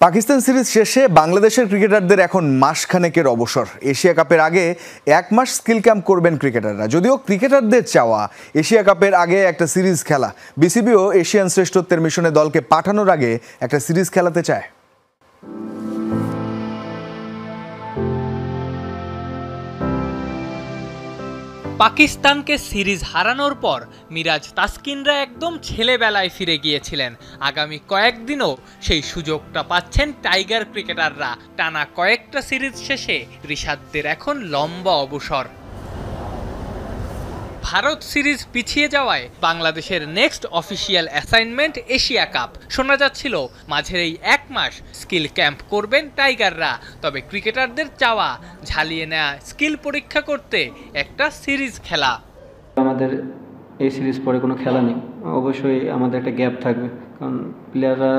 Pakistan series শেষে বাংলাদেশের ক্রিকেটারদের এখন মাসখানেকের অবসর। এশিয়া কাপের আগে 1 মাস স্কিল ক্যাম্প করবেন ক্রিকেটাররা। যদিও ক্রিকেটারদের চাওয়া এশিয়া কাপের আগে একটা সিরিজ খেলা, বিসিবিও এশিয়ান শ্রেষ্ঠত্বের মিশনে দলকে পাঠানোর আগে একটা সিরিজ খেলাতে চায়। পাকিস্তানকে সিরিজ হারানোর পর মিরাজ তাসকিনরা একদম ছেলেবেলায় ফিরে গিয়েছিলেন। আগামী কয়েকদিনও সেই সুযোগটা পাচ্ছেন টাইগার ক্রিকেটাররা। টানা কয়েকটা সিরিজ শেষে রিশাদদের এখন লম্বা অবসর। ভারত সিরিজ পিছিয়ে যাওয়ায় বাংলাদেশের next official assignment Asia cup. শোনা যাচ্ছিল মাঝের এই 1 মাস স্কিল ক্যাম্প করবেন টাইগাররা। তবে ক্রিকেটারদের চাওয়া ঝালিয়ে নেওয়া স্কিল পরীক্ষা করতে একটা সিরিজ খেলা। আমাদের এই সিরিজ পরে কোনো খেলা নেই, অবশ্যই আমাদের একটা গ্যাপ থাকবে, কারণ প্লেয়াররা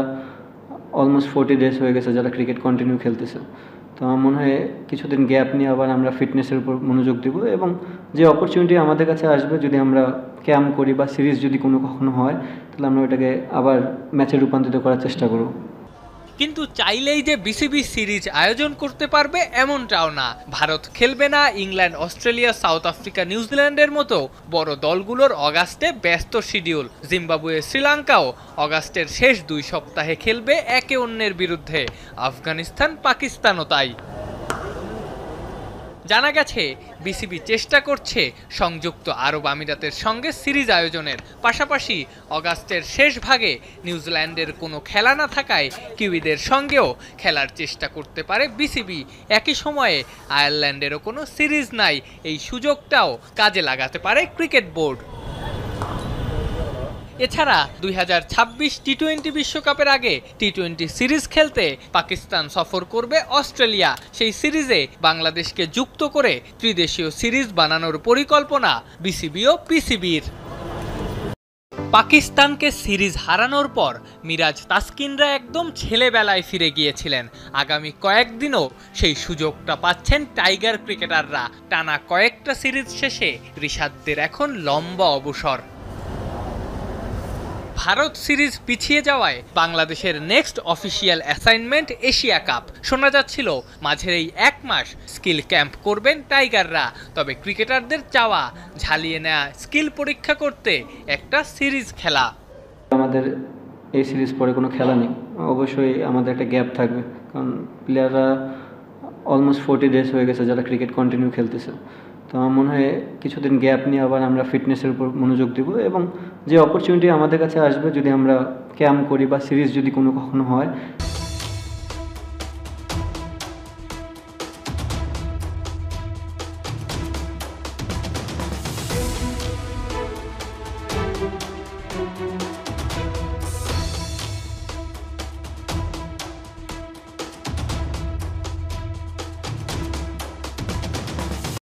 অলমোস্ট 40 ডেজ হয়ে গেছে যারা ক্রিকেট কন্টিনিউ খেলতেছে। তো আমার মনে হয় কিছুদিন গ্যাপ নিয়ে আবার আমরা ফিটনেসের উপর মনোযোগ দেব, এবং যে অপরচুনিটি আমাদের কাছে আসবে, যদি আমরা ক্যাম্প করি বা সিরিজ যদি কখনো হয়, তাহলে আমরা ওইটাকে আবার ম্যাচে রূপান্তরিত করার চেষ্টা করব। কিন্তু চাইলেই যে বিসিবি সিরিজ আয়োজন করতে পারবে এমনটাও না। ভারত খেলবে না, ইংল্যান্ড, অস্ট্রেলিয়া, সাউথ আফ্রিকা, নিউজিল্যান্ডের মতো বড় দলগুলোর অগাস্টে ব্যস্ত শিডিউল। জিম্বাবুয়ে, শ্রীলঙ্কাও অগাস্টের শেষ 2 সপ্তাহে খেলবে একে অন্যের বিরুদ্ধে। আফগানিস্তান, পাকিস্তানও তাই। জানা গেছে বিসিবি চেষ্টা করছে সংযুক্ত আরব আমিরাতের সঙ্গে সিরিজ আয়োজনের। পাশাপাশি অগাস্টের শেষ ভাগে নিউজিল্যান্ডের কোনো খেলা না থাকায় কিউইদের সঙ্গেও খেলার চেষ্টা করতে পারে বিসিবি। একই সময়ে আয়ারল্যান্ডেরও কোনো সিরিজ নাই, এই সুযোগটাও কাজে লাগাতে পারে ক্রিকেট বোর্ড। এছাড়া 2026 টি-20 বিশ্বকাপের আগে টি-20 সিরিজ খেলতে পাকিস্তান সফর করবে অস্ট্রেলিয়া। সেই সিরিজে বাংলাদেশকে যুক্ত করে ত্রিদেশীয় সিরিজ বানানোর পরিকল্পনা বিসিবি ও পিসিবির। পাকিস্তানকে সিরিজ হারানোর পর মিরাজ তাসকিনরা একদম ছেলেবেলায় ফিরে গিয়েছিলেন। আগামী কয়েকদিনও সেই সুযোগটা পাচ্ছেন টাইগার ক্রিকেটাররা। টানা কয়েকটা সিরিজ শেষে রিশাদদের এখন লম্বা অবসর। ভারত সিরিজ পিছিয়ে যাওয়ায় বাংলাদেশের next official assignment Asia cup. শোনা যাচ্ছিল মাঝের এই 1 মাস স্কিল ক্যাম্প করবেন টাইগাররা। তবে ক্রিকেটারদের চাওয়া ঝালিয়ে নেওয়া স্কিল পরীক্ষা করতে একটা সিরিজ খেলা। আমাদের এই সিরিজ পরে কোনো খেলা নেই, অবশ্যই আমাদের একটা গ্যাপ থাকবে, কারণ প্লেয়াররা অলমোস্ট 40 ডেজ হয়ে গেছে যারা ক্রিকেট কন্টিনিউ খেলতেছে। তো আমার মনে হয় কিছুদিন গ্যাপ নিয়ে আবার আমরা ফিটনেসের উপর মনোযোগ দেব, এবং যে অপরচুনিটি আমাদের কাছে আসবে, যদি আমরা ক্যাম্প করি বা সিরিজ যদি কখনো হয়,